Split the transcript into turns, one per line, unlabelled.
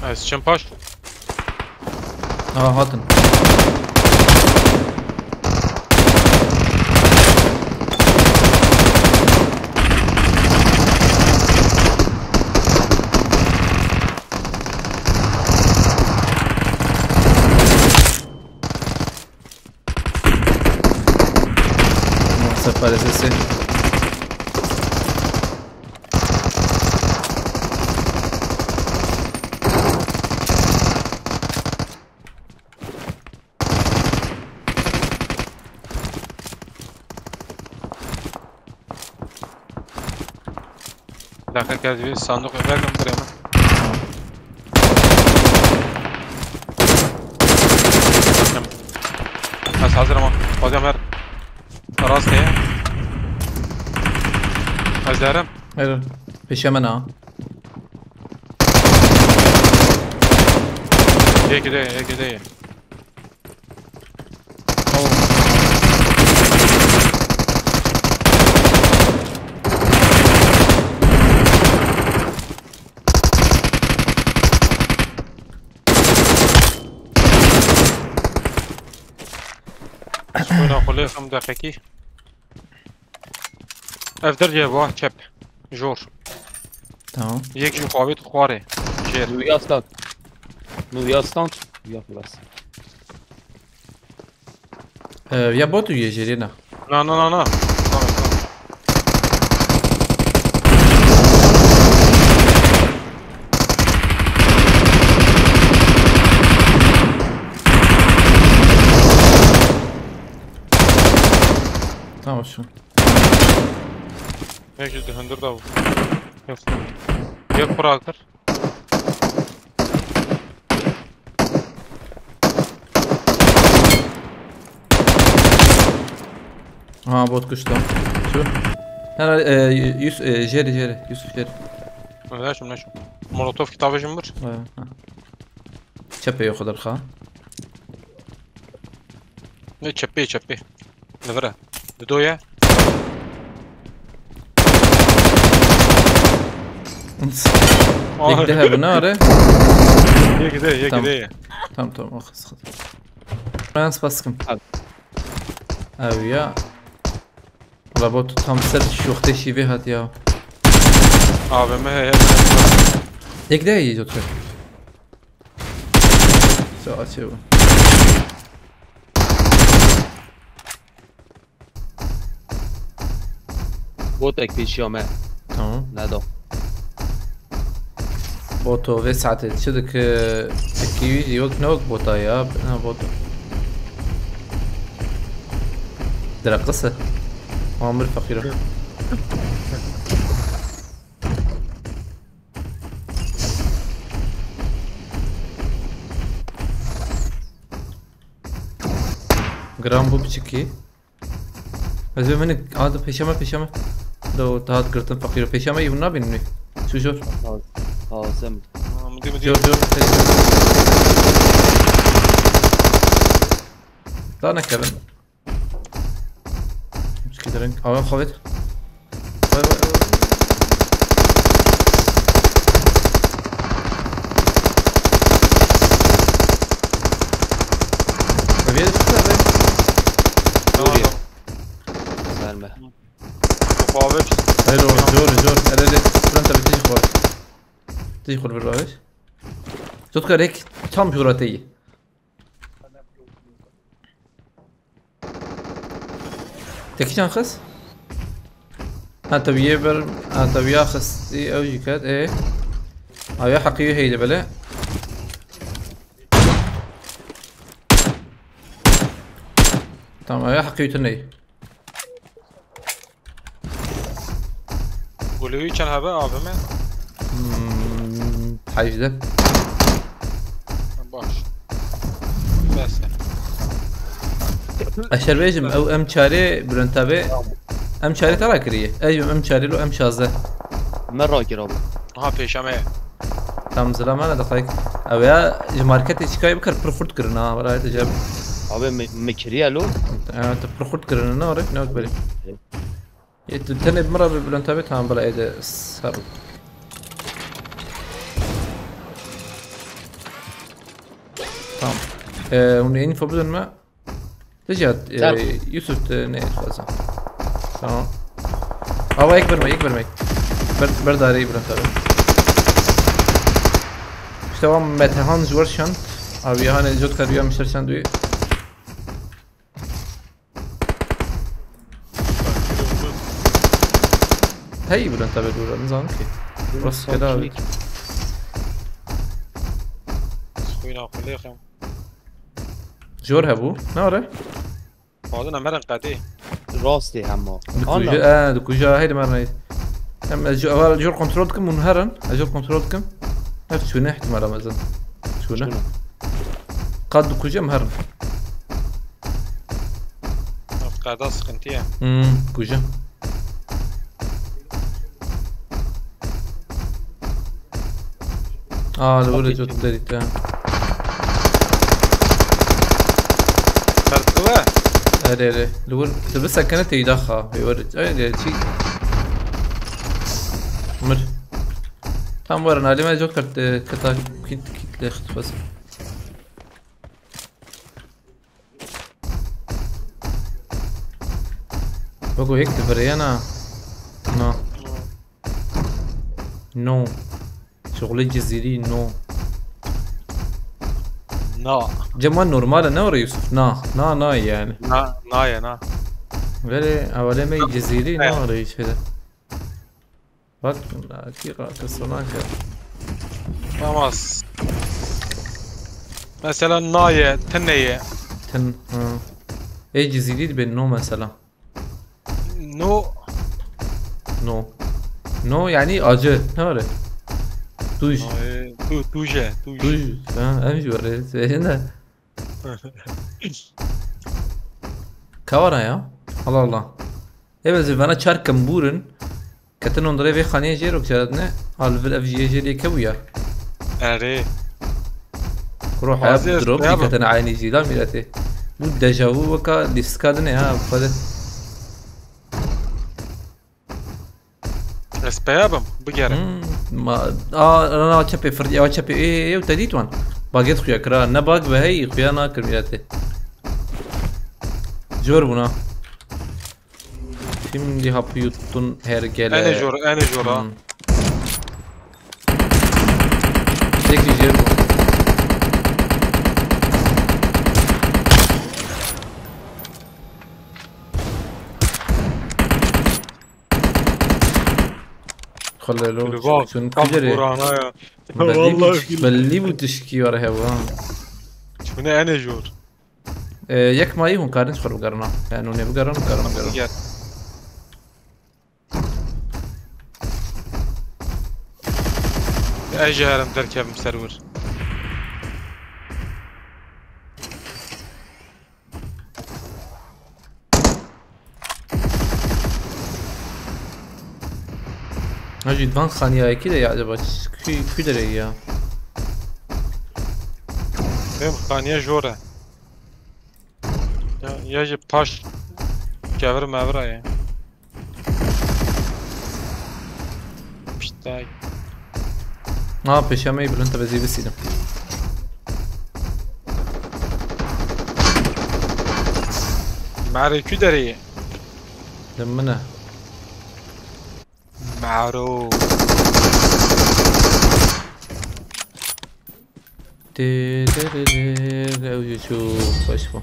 از چند پاش
هاتن parece ser.
dakika geldi bir sandık verdim buraya mı? Az hazır ama hocam her rastaya hazırım.
Evet. Peşemen ha.
Gide. شكون أقول لكم دقيقي أفدر جابوه شاب جور
Tamam.
يك جو قويت خواري جير
Nu jastan. Ja, bas.
Ya botu jeździ, na.
No.
Tamam şu.
يك جو دهندر داو يك براكر
Ha bot kuştu. Şu. Herhalde Jerry Yusuf Jerry.
نشم مولوتوف كتابة جمبر
Çepe yok kadar ha.
Ne çepi نفرة بدوية
Yekde bu ne ara?
يك
Tamam akız. Ben spaskım. Abi ya. Robot tam sert şoxte şive hat ya.
AVM هي
Yekde iyi otur. Saat şey bu.
Bot ek peşime.
Tamam.
Ne da.
Boto ve saate çıdık ki yok ne yok bota ya. Ha boto. Drakası. Amir fakir. Gram bu çıkı. Az ben adı peşeme. Do tahat kırtın fakir peşeme iyi bunlar benim. Şujur.
Hazım.
مدي
Jor. Daha ne kadar? Müşkil renk. Hava kuvvet. Vay. Seviye düştü abi.
Verme.
مقابل
Hayır Jor. Elede. Franta bir tijik var. Tijik var bir var. Tut karek. Tam juratayı. Teki can kız? Ha tabii يبر ha tabii ياخذ او جيكات ايه هاي حقيقي هيدا بلا tamam هاي حقيقي تني
قولوا كان هذا AVM
حاجده
باش بس
اشر بيجم او ام شاري برنتابي ام شاري ترى كريه ايوه ام شاري له ام شازه
مرة قرابة.
ها پیشمه
tam زلمه دقيق او يا ماركت شكاي بكر برفورت كرنا ولا تجاب
Abi mekriye lo.
انت برفورت كرنا نورك نوك بالي تني بمره برنتابي تمام بلا ايده صار تمام هون انفو بدون ما تجي يوسف نه خلاص تمام هوا يكبر ما برداري برا ترى اشتوا متهان زور شان ابي هان جود كريا مشر شان دوي هي برا تبع دور نظام كي بس كده
خوينا خليكم
جور هبو ناره
بعدين مرن قدي
راستی همه
دكوجا هيدي مرة هم اول جور كنترول كم منهرن اجور كنترول كم نفس شو نحت مرة مثلا شو نه قد دكوجا مهرن
قاعدة سقنتيها
كوجا الأولى جوت داريتها
مرتوه
لا الأول بس كانت يدخها يورد اي شيء مر tam var Ali ben çok kata kitle bas. بقول هيك تفريانا نو شغل الجزيري نو جمال نورمال نور يوسف نا يعني
نا
غير اولا ما الجزيري نور ايش كذا بس اكيد كسرناك
خلاص مثلا ناية تنية
ايه جزيري بالنو مثلا نو يعني اجل ناره توج امشي وريت هنا كورا يا الله ايه بس انا تشاركم بورن كتنون دري في خانيه جيرو كشارتنا على اف جي جي كويا
اري
روح دروب كتن عيني جيدا ميلاتي دجاو وكا ديسكادني ها فد
اسبابم بقرا
ما انا تشبي فردي او تشبي ايه وتديتوان باقيت خويا كرا نباق بهي خويا ناكر ميلاتي جوربنا Şimdi hapı yuttun her gele.
Ene jor ha.
Çekeceğiz bu. خلالو شون كجري بلي بوتشكي ورا هوا
شون ene jor
يك ماي هون كارن خرب قرنا يعني نبقرن قرن
اجهرم تركب مسرور
اجي دفان خانيه كده يا عجبك كي دري يا
هم خانيه جوره يجي باش كبر مبره يا بشتاي
پیشمه ای بلند تا بزی بسیدم
معركي داري
دمنا
معرو
او يشوف اشوف